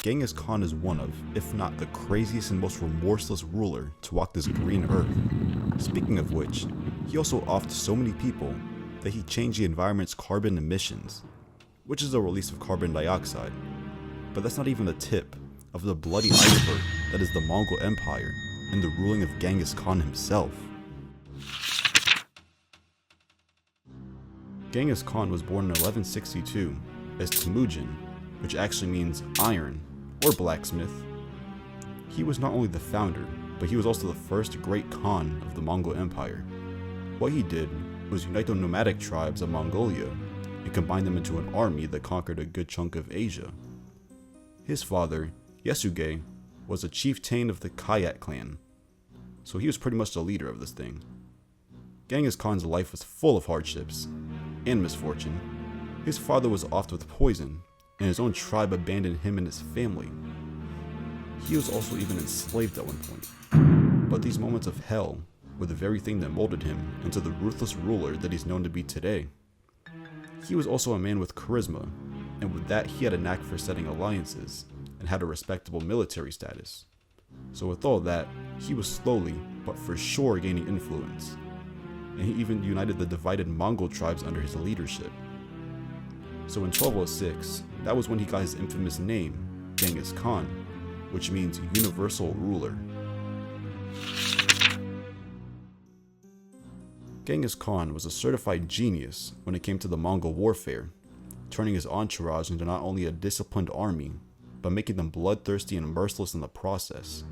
Genghis Khan is one of, if not the craziest and most remorseless ruler to walk this green earth. Speaking of which, he also offed so many people that he changed the environment's carbon emissions, which is the release of carbon dioxide. But that's not even the tip of the bloody iceberg that is the Mongol Empire and the ruling of Genghis Khan himself. Genghis Khan was born in 1162 as Temujin, which actually means iron or blacksmith. He was not only the founder, but he was also the first great Khan of the Mongol Empire. What he did was unite the nomadic tribes of Mongolia and combine them into an army that conquered a good chunk of Asia. His father, Yasuge, was a chieftain of the Kayat clan, so he was pretty much the leader of this thing. Genghis Khan's life was full of hardships and misfortune. His father was offed with poison, and his own tribe abandoned him and his family. He was also even enslaved at one point. But these moments of hell were the very thing that molded him into the ruthless ruler that he's known to be today. He was also a man with charisma, and with that he had a knack for setting alliances, and had a respectable military status. So with all that, he was slowly, but for sure gaining influence, and he even united the divided Mongol tribes under his leadership. So in 1206, that was when he got his infamous name, Genghis Khan, which means universal ruler. Genghis Khan was a certified genius when it came to the Mongol warfare, turning his entourage into not only a disciplined army, but making them bloodthirsty and merciless in the process.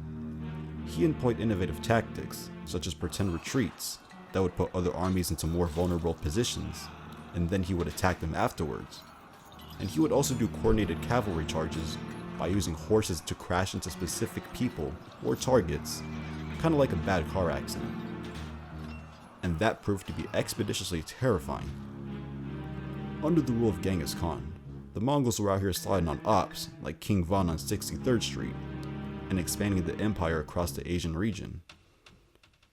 He employed innovative tactics, such as pretend retreats, that would put other armies into more vulnerable positions, and then he would attack them afterwards. And he would also do coordinated cavalry charges by using horses to crash into specific people or targets, kind of like a bad car accident. And that proved to be expeditiously terrifying. Under the rule of Genghis Khan, the Mongols were out here sliding on ops like King Von on 63rd Street, and expanding the empire across the Asian region.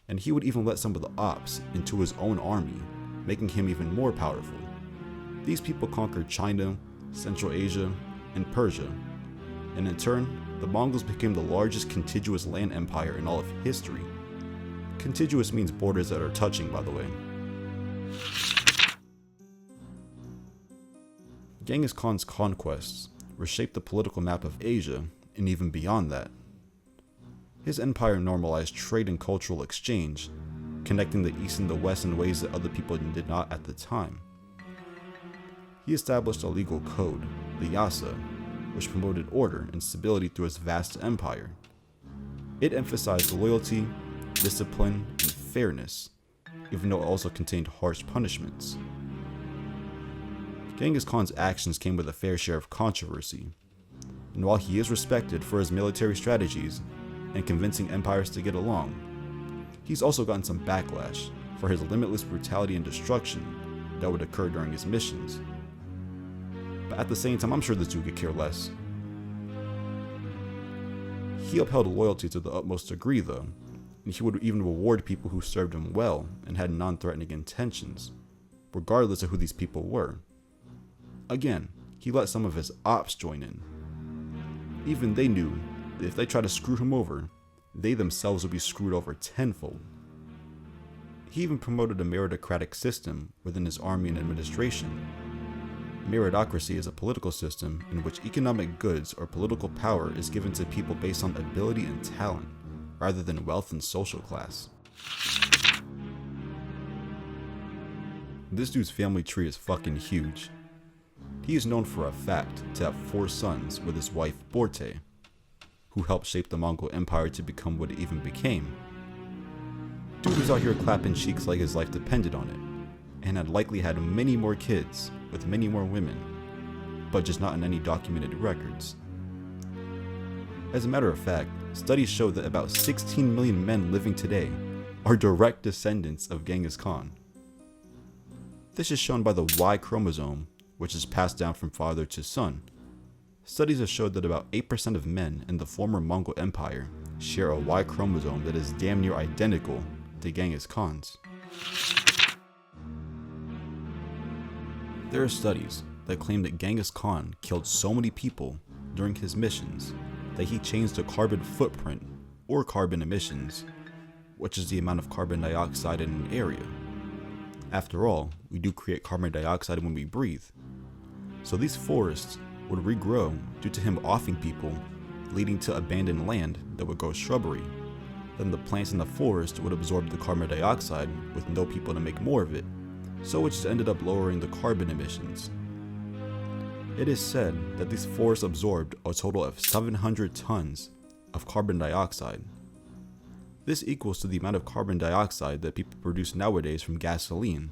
And he would even let some of the ops into his own army, making him even more powerful. These people conquered China, Central Asia, and Persia, and in turn, the Mongols became the largest contiguous land empire in all of history. Contiguous means borders that are touching, by the way. Genghis Khan's conquests reshaped the political map of Asia, and even beyond that. His empire normalized trade and cultural exchange, connecting the East and the West in ways that other people did not at the time. He established a legal code, the Yasa, which promoted order and stability through his vast empire. It emphasized loyalty, discipline, and fairness, even though it also contained harsh punishments. Genghis Khan's actions came with a fair share of controversy, and while he is respected for his military strategies and convincing empires to get along, he's also gotten some backlash for his limitless brutality and destruction that would occur during his missions. But at the same time, I'm sure this dude could care less. He upheld loyalty to the utmost degree though, and he would even reward people who served him well and had non-threatening intentions, regardless of who these people were. Again, he let some of his ops join in. Even they knew that if they tried to screw him over, they themselves would be screwed over tenfold. He even promoted a meritocratic system within his army and administration. Meritocracy is a political system in which economic goods or political power is given to people based on ability and talent, rather than wealth and social class. This dude's family tree is fucking huge. He is known for a fact to have 4 sons with his wife Borte, who helped shape the Mongol Empire to become what it even became. Dude was out here clapping cheeks like his life depended on it, and had likely had many more kids with many more women, but just not in any documented records. As a matter of fact, studies show that about 16 million men living today are direct descendants of Genghis Khan. This is shown by the Y chromosome, which is passed down from father to son. Studies have showed that about 8% of men in the former Mongol Empire share a Y chromosome that is damn near identical to Genghis Khan's. There are studies that claim that Genghis Khan killed so many people during his missions that he changed the carbon footprint, or carbon emissions, which is the amount of carbon dioxide in an area. After all, we do create carbon dioxide when we breathe. So these forests would regrow due to him offing people, leading to abandoned land that would grow shrubbery. Then the plants in the forest would absorb the carbon dioxide with no people to make more of it, so it just ended up lowering the carbon emissions. It is said that these forests absorbed a total of 700 tons of carbon dioxide. This equals to the amount of carbon dioxide that people produce nowadays from gasoline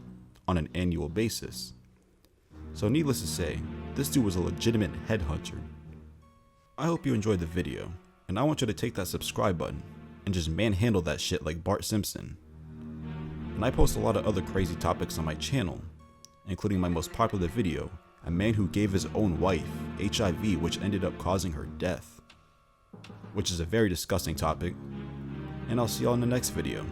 on an annual basis. So needless to say, this dude was a legitimate headhunter. I hope you enjoyed the video, and I want you to take that subscribe button and just manhandle that shit like Bart Simpson. And I post a lot of other crazy topics on my channel, including my most popular video, a man who gave his own wife HIV, which ended up causing her death, which is a very disgusting topic, and I'll see y'all in the next video.